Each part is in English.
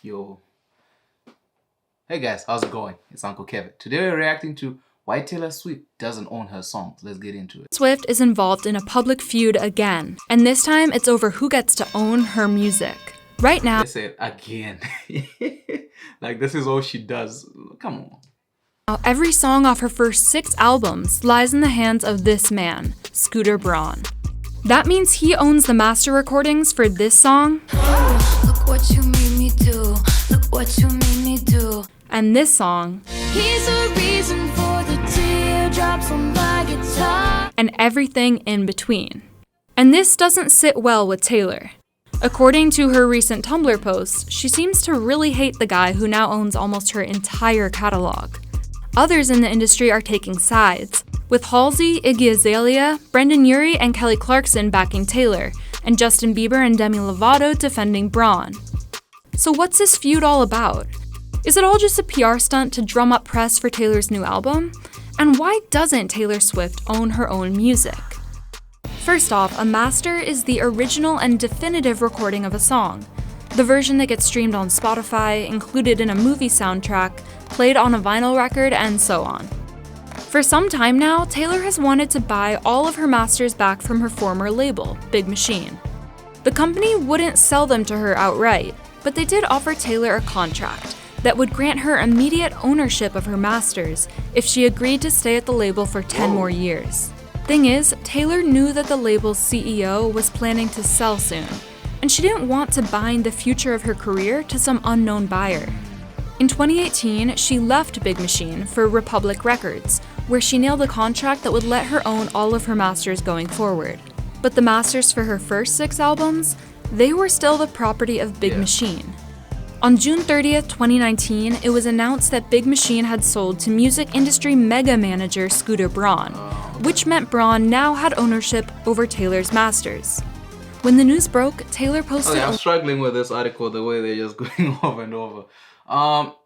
Yo. Hey guys, how's it going? It's Uncle Kevin. Today we're reacting to why Taylor Swift doesn't own her songs. Let's get into it. Swift is involved in a public feud again, and this time it's over who gets to own her music. Right now, They said again. Like this is all she does. Come on. every song off her first 6 albums lies in the hands of this man, Scooter Braun. That means he owns the master recordings for this song, Look what you made me do. Look what you made me do. and this song, He's the reason for the teardrops on my guitar. and everything in between. And this doesn't sit well with Taylor. According to her recent Tumblr post, she seems to really hate the guy who now owns almost her entire catalog. Others in the industry are taking sides, with Halsey, Iggy Azalea, Brendan Urie, and Kelly Clarkson backing Taylor, and Justin Bieber and Demi Lovato defending Braun. So what's this feud all about? Is it all just a PR stunt to drum up press for Taylor's new album? And why doesn't Taylor Swift own her own music? First off, a master is the original and definitive recording of a song. The version that gets streamed on Spotify, included in a movie soundtrack, played on a vinyl record, and so on. For some time now, Taylor has wanted to buy all of her masters back from her former label, Big Machine. The company wouldn't sell them to her outright, but they did offer Taylor a contract that would grant her immediate ownership of her masters if she agreed to stay at the label for 10 more years. Thing is, Taylor knew that the label's CEO was planning to sell soon, and she didn't want to bind the future of her career to some unknown buyer. In 2018, she left Big Machine for Republic Records, where she nailed a contract that would let her own all of her masters going forward. But the masters for her first 6 albums, they were still the property of Big Machine. On June 30th, 2019, it was announced that Big Machine had sold to music industry mega manager Scooter Braun, which meant Braun now had ownership over Taylor's masters. When the news broke, Taylor posted Okay, I'm struggling with this article, the way they're just going over and over.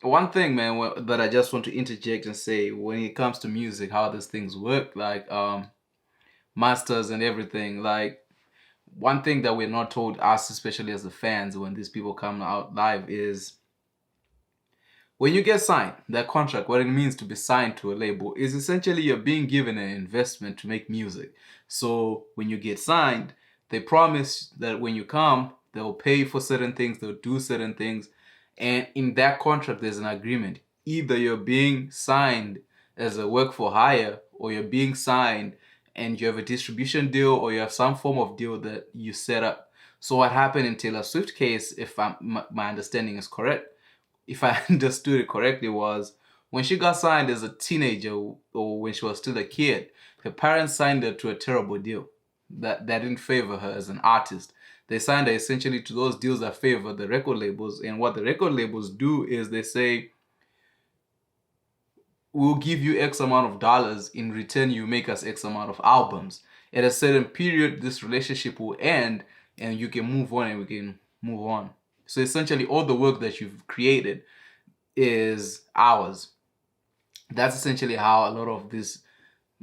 One thing, man, that I just want to interject and say, when it comes to music, how these things work, like masters and everything, like one thing that we're not told, us especially as the fans, when these people come out live, is when you get signed, that contract, what it means to be signed to a label is essentially you're being given an investment to make music. So when you get signed, they promise that when you come, they'll pay for certain things, they'll do certain things. And in that contract, there's an agreement. Either you're being signed as a work for hire, or you're being signed and you have a distribution deal, or you have some form of deal that you set up. So what happened in Taylor Swift's case, if my understanding is correct, if I understood it correctly, was when she got signed as a teenager or when she was still a kid, her parents signed her to a terrible deal that didn't favor her as an artist. They signed her essentially to those deals that favor the record labels. And what the record labels do is they say, we'll give you X amount of dollars, in return you make us X amount of albums. At a certain period, this relationship will end and you can move on and we can move on. So essentially all the work that you've created is ours. That's essentially how a lot of this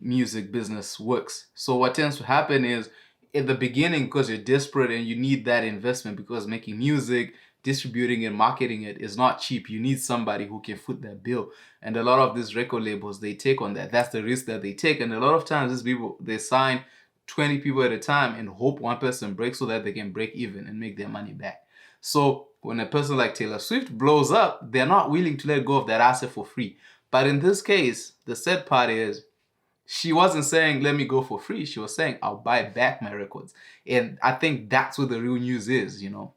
music business works. So what tends to happen is, at the beginning, because you're desperate and you need that investment, because making music, distributing and marketing it is not cheap. You need somebody who can foot that bill. And a lot of these record labels, they take on that. That's the risk that they take. And a lot of times these people, they sign 20 people at a time and hope one person breaks so that they can break even and make their money back. So when a person like Taylor Swift blows up, they're not willing to let go of that asset for free. But in this case, the sad part is, she wasn't saying, let me go for free. She was saying, I'll buy back my records. And I think that's what the real news is, you know.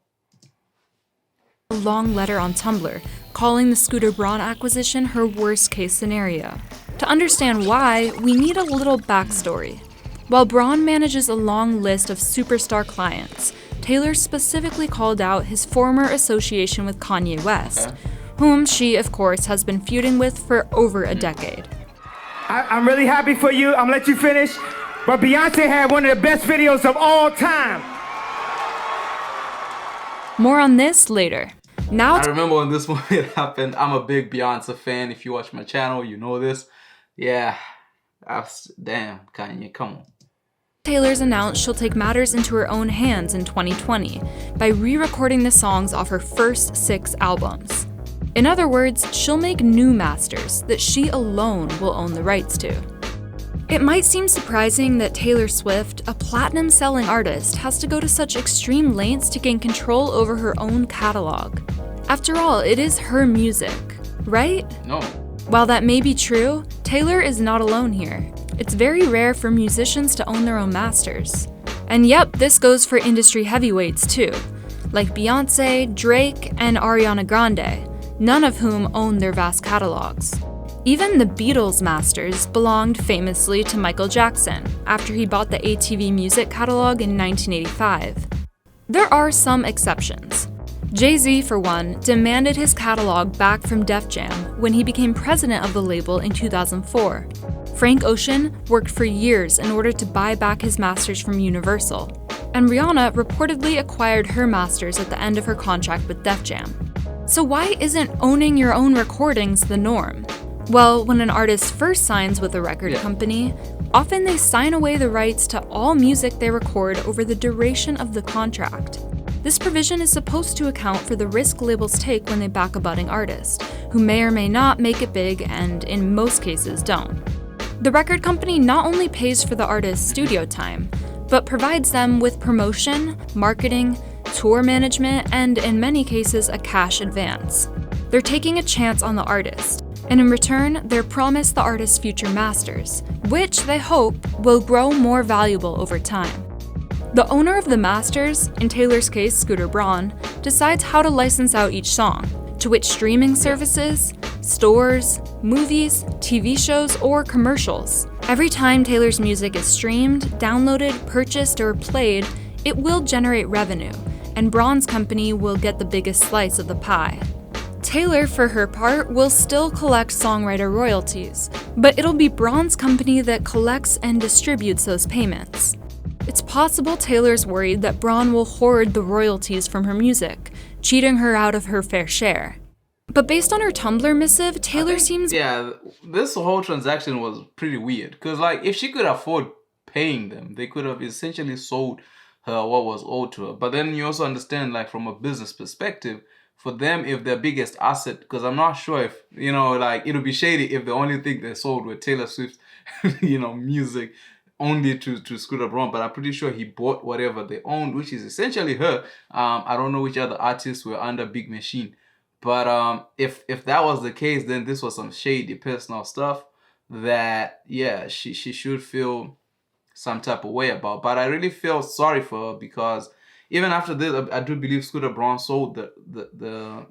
a long letter on Tumblr, calling the Scooter Braun acquisition her worst case scenario. To understand why, we need a little backstory. While Braun manages a long list of superstar clients, Taylor specifically called out his former association with Kanye West, whom she, of course, has been feuding with for over a decade. I'm really happy for you. I'm gonna let you finish. But Beyonce had one of the best videos of all time. More on this later. Now, I remember when this movie happened. I'm a big Beyonce fan. If you watch my channel, you know this. Yeah. Damn, Kanye, come on. Taylor's announced she'll take matters into her own hands in 2020 by re-recording the songs off her first 6 albums. In other words, she'll make new masters that she alone will own the rights to. It might seem surprising that Taylor Swift, a platinum-selling artist, has to go to such extreme lengths to gain control over her own catalog. After all, it is her music, right? No. While that may be true, Taylor is not alone here. It's very rare for musicians to own their own masters. And yep, this goes for industry heavyweights too, like Beyoncé, Drake, and Ariana Grande, none of whom own their vast catalogs. Even the Beatles' masters belonged famously to Michael Jackson after he bought the ATV music catalog in 1985. There are some exceptions. Jay-Z, for one, demanded his catalog back from Def Jam when he became president of the label in 2004. Frank Ocean worked for years in order to buy back his masters from Universal, and Rihanna reportedly acquired her masters at the end of her contract with Def Jam. So why isn't owning your own recordings the norm? Well, when an artist first signs with a record company, often they sign away the rights to all music they record over the duration of the contract. This provision is supposed to account for the risk labels take when they back a budding artist, who may or may not make it big and, in most cases, don't. The record company not only pays for the artist's studio time, but provides them with promotion, marketing, tour management, and in many cases, a cash advance. They're taking a chance on the artist, and in return, they're promised the artist's future masters, which they hope will grow more valuable over time. The owner of the masters, in Taylor's case Scooter Braun, decides how to license out each song, to which streaming services, stores, movies, TV shows, or commercials. Every time Taylor's music is streamed, downloaded, purchased, or played, it will generate revenue, and Braun's company will get the biggest slice of the pie. Taylor, for her part, will still collect songwriter royalties, but it'll be Braun's company that collects and distributes those payments. It's possible Taylor's worried that Braun will hoard the royalties from her music, cheating her out of her fair share. But based on her Tumblr missive, Taylor seems... Yeah, this whole transaction was pretty weird. Because, like, if she could afford paying them, they could have essentially sold her what was owed to her. But then you also understand, like, from a business perspective, for them, if their biggest asset... Because I'm not sure if, you know, like, it would be shady if the only thing they sold were Taylor Swift's, you know, music only to Scooter Braun. But I'm pretty sure he bought whatever they owned, which is essentially her. I don't know which other artists were under Big Machine. But if that was the case, then this was some shady personal stuff that, yeah, she should feel some type of way about. But I really feel sorry for her because even after this, I do believe Scooter Braun sold the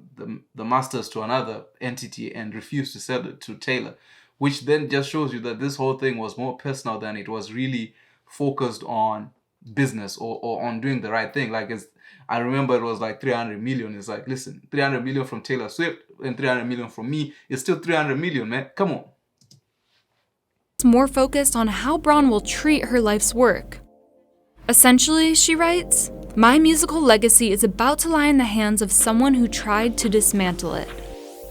masters to another entity and refused to sell it to Taylor, which then just shows you that this whole thing was more personal than it was really focused on business or on doing the right thing. Like, I remember it was like 300 million. It's like, listen, 300 million from Taylor Swift and 300 million from me. It's still 300 million, man. Come on. It's more focused on how Braun will treat her life's work. Essentially, she writes, "My musical legacy is about to lie in the hands of someone who tried to dismantle it."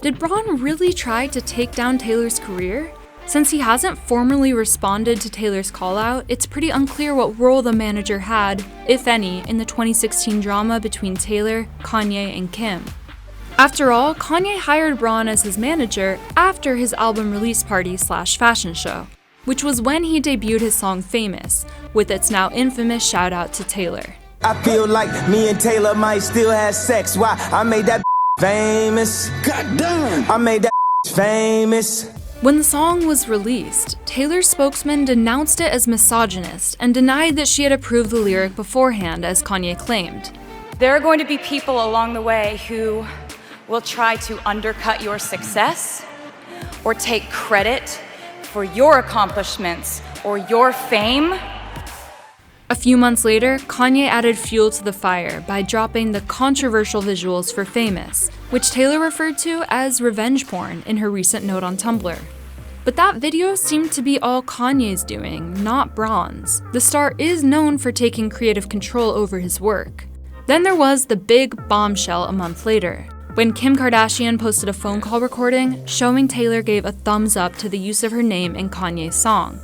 Did Braun really try to take down Taylor's career? Since he hasn't formally responded to Taylor's call-out, it's pretty unclear what role the manager had, if any, in the 2016 drama between Taylor, Kanye, and Kim. After all, Kanye hired Braun as his manager after his album release party / fashion show, which was when he debuted his song Famous, with its now infamous shout-out to Taylor. I feel like me and Taylor might still have sex. Why? I made that famous. God damn! I made that famous. When the song was released, Taylor's spokesman denounced it as misogynist and denied that she had approved the lyric beforehand, as Kanye claimed. There are going to be people along the way who will try to undercut your success or take credit for your accomplishments or your fame. A few months later, Kanye added fuel to the fire by dropping the controversial visuals for Famous, which Taylor referred to as revenge porn in her recent note on Tumblr. But that video seemed to be all Kanye's doing, not Braun's. The star is known for taking creative control over his work. Then there was the big bombshell a month later, when Kim Kardashian posted a phone call recording showing Taylor gave a thumbs up to the use of her name in Kanye's song.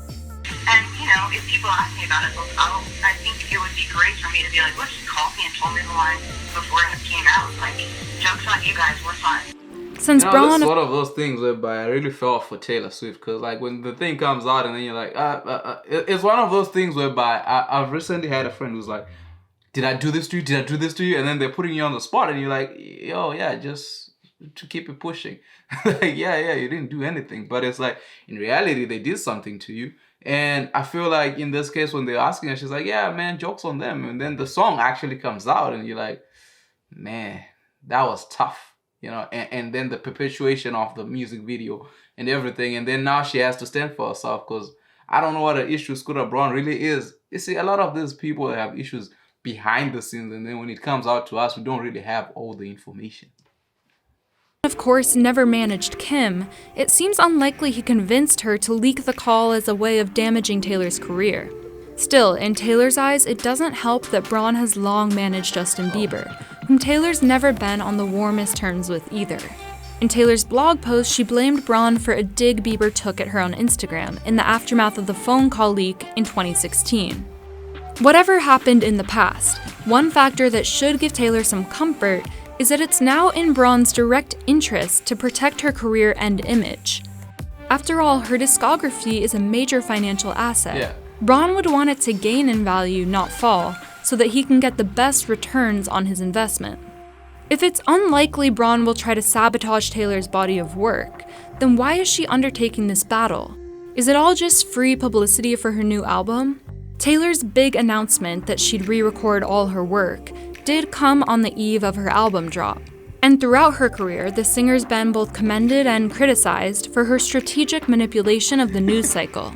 And, you know, if people ask me about it, I think it would be great for me to be like, look, he called me and told me the line before it came out. Like, joke's on you guys, we're fine. Since This Braun is one of those things whereby I really felt for Taylor Swift, because like when the thing comes out and then you're like, it's one of those things whereby I've recently had a friend who's like, did I do this to you? Did I do this to you? And then they're putting you on the spot and you're like, yo, yeah, just to keep it pushing. Like, yeah, you didn't do anything. But it's like, in reality, they did something to you. And I feel like in this case, when they're asking her, she's like, yeah, man, joke's on them. And then the song actually comes out and you're like, man, that was tough. You know, and then the perpetuation of the music video and everything. And then now she has to stand for herself, because I don't know what the issue Scooter Braun really is. You see, a lot of these people have issues behind the scenes, and then when it comes out to us, we don't really have all the information. of course never managed Kim, it seems unlikely he convinced her to leak the call as a way of damaging Taylor's career. Still, in Taylor's eyes, it doesn't help that Braun has long managed Justin Bieber, whom Taylor's never been on the warmest terms with either. In Taylor's blog post, she blamed Braun for a dig Bieber took at her on Instagram in the aftermath of the phone call leak in 2016. Whatever happened in the past, one factor that should give Taylor some comfort is that it's now in Braun's direct interest to protect her career and image. After all, her discography is a major financial asset. Yeah. Braun would want it to gain in value, not fall, so that he can get the best returns on his investment. If it's unlikely Braun will try to sabotage Taylor's body of work, then why is she undertaking this battle? Is it all just free publicity for her new album? Taylor's big announcement that she'd re-record all her work did come on the eve of her album drop. And throughout her career, the singer's been both commended and criticized for her strategic manipulation of the news cycle.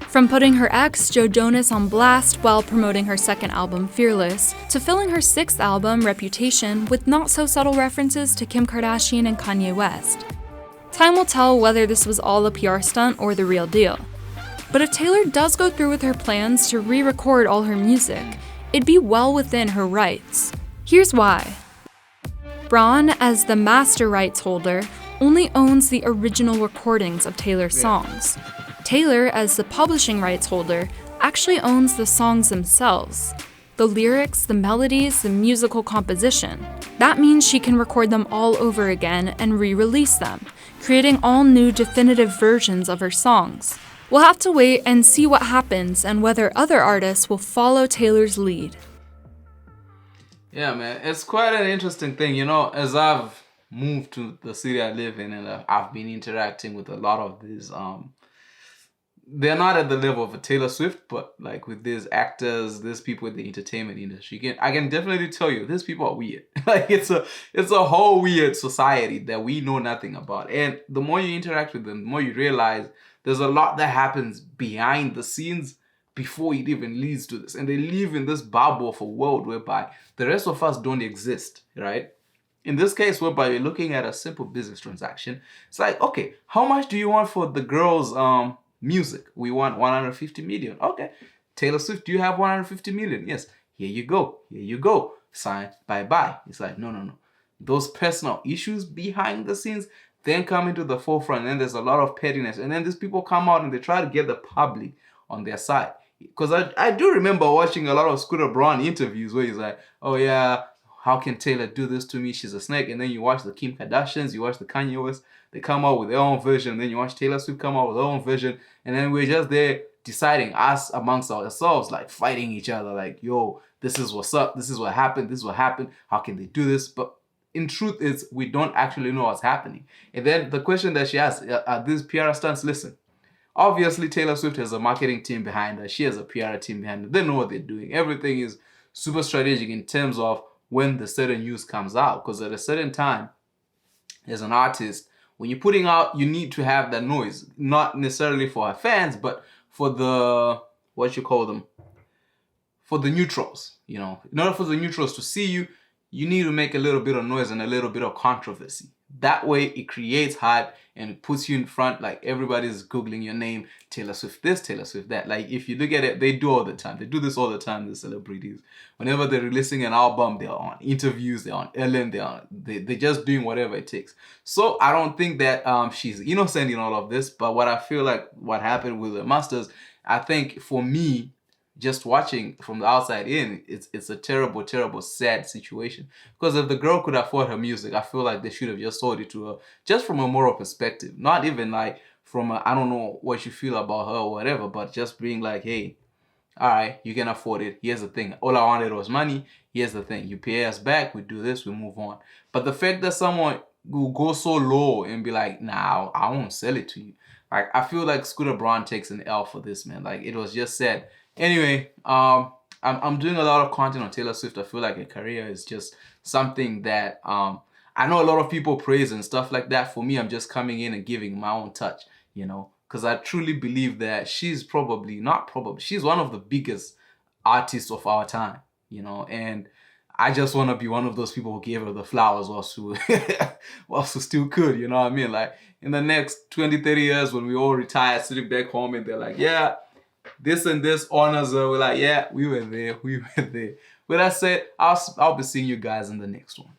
From putting her ex, Joe Jonas, on blast while promoting her second album, Fearless, to filling her sixth album, Reputation, with not-so-subtle references to Kim Kardashian and Kanye West. Time will tell whether this was all a PR stunt or the real deal. But if Taylor does go through with her plans to re-record all her music, it'd be well within her rights. Here's why. Braun, as the master rights holder, only owns the original recordings of Taylor's songs. Taylor, as the publishing rights holder, actually owns the songs themselves. The lyrics, the melodies, the musical composition. That means she can record them all over again and re-release them, creating all new definitive versions of her songs. We'll have to wait and see what happens and whether other artists will follow Taylor's lead. Yeah, man, it's quite an interesting thing. You know, as I've moved to the city I live in, and I've been interacting with a lot of these, they're not at the level of a Taylor Swift, but like with these actors, these people in the entertainment industry, I can definitely tell you, these people are weird. Like it's a whole weird society that we know nothing about. And the more you interact with them, the more you realize there's a lot that happens behind the scenes before it even leads to this. And they live in this bubble of a world whereby the rest of us don't exist, right? In this case, whereby you're looking at a simple business transaction, it's like, okay, how much do you want for the girls' music? We want 150 million. Okay. Taylor Swift, do you have 150 million? Yes. Here you go. Here you go. Sign. Bye-bye. It's like, no. Those personal issues behind the scenes then come into the forefront. And then there's a lot of pettiness. And then these people come out and they try to get the public on their side. Because I do remember watching a lot of Scooter Braun interviews where he's like, oh yeah, how can Taylor do this to me? She's a snake. And then you watch the Kim Kardashians, you watch the Kanye West, they come out with their own version. And then you watch Taylor Swift come out with their own version. And then we're just there deciding, us amongst ourselves, like fighting each other. Like, yo, this is what's up. This is what happened. This is what happened. How can they do this? But in truth, it's we don't actually know what's happening. And then the question that she asked, are these PR stunts? Listen, obviously Taylor Swift has a marketing team behind her. She has a PR team behind her. They know what they're doing. Everything is super strategic in terms of when the certain news comes out. Because at a certain time, as an artist, when you're putting out, you need to have that noise. Not necessarily for her fans, but for the, what you call them? For the neutrals, you know. In order for the neutrals to see you, you need to make a little bit of noise and a little bit of controversy. That way, it creates hype and it puts you in front. Like everybody's Googling your name, Taylor Swift this, Taylor Swift that. Like if you look at it, they do all the time. They do this all the time, the celebrities. Whenever they're releasing an album, they're on interviews, they're on Ellen, they're just doing whatever it takes. So I don't think that she's innocent in all of this. But what I feel like what happened with the Masters, I think for me, just watching from the outside in, it's a terrible, terrible, sad situation. Because if the girl could afford her music, I feel like they should have just sold it to her, just from a moral perspective, not even like from I don't know what you feel about her or whatever, but just being like, hey, all right, you can afford it. Here's the thing. All I wanted was money. Here's the thing. You pay us back. We do this. We move on. But the fact that someone will go so low and be like, nah, I won't sell it to you. Like, I feel like Scooter Braun takes an L for this, man. Like, it was just sad. Anyway, I'm doing a lot of content on Taylor Swift. I feel like her career is just something that I know a lot of people praise and stuff like that. For me, I'm just coming in and giving my own touch, you know, because I truly believe that she's she's one of the biggest artists of our time, you know, and I just want to be one of those people who gave her the flowers whilst we still could, you know what I mean? Like, in the next 20, 30 years when we all retire, sitting back home and they're like, yeah, this and this honors her. We're like, yeah, we were there. With that said, I'll be seeing you guys in the next one.